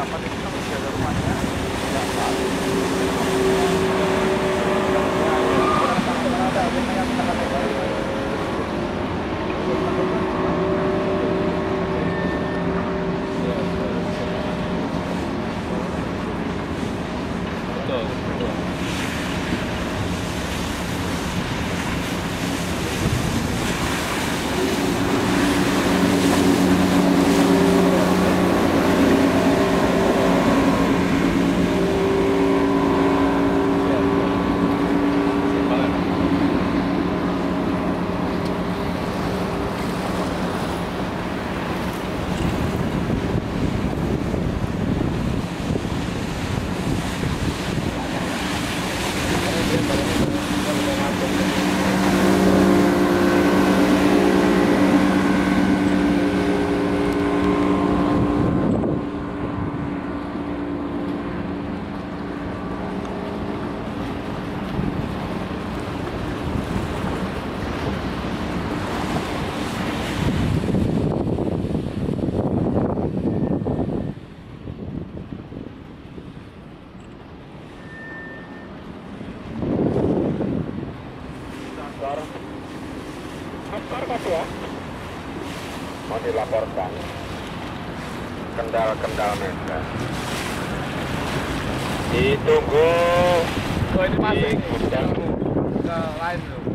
kapan itu kan masih ada rumahnya. Nggak tahu. Ada, biasanya kita kan betul, betul. Motor Mas ya? Mau dilaporkan kendal-kendal meja. Ditunggu Oh, ini masuk di gudang. ke lain loh.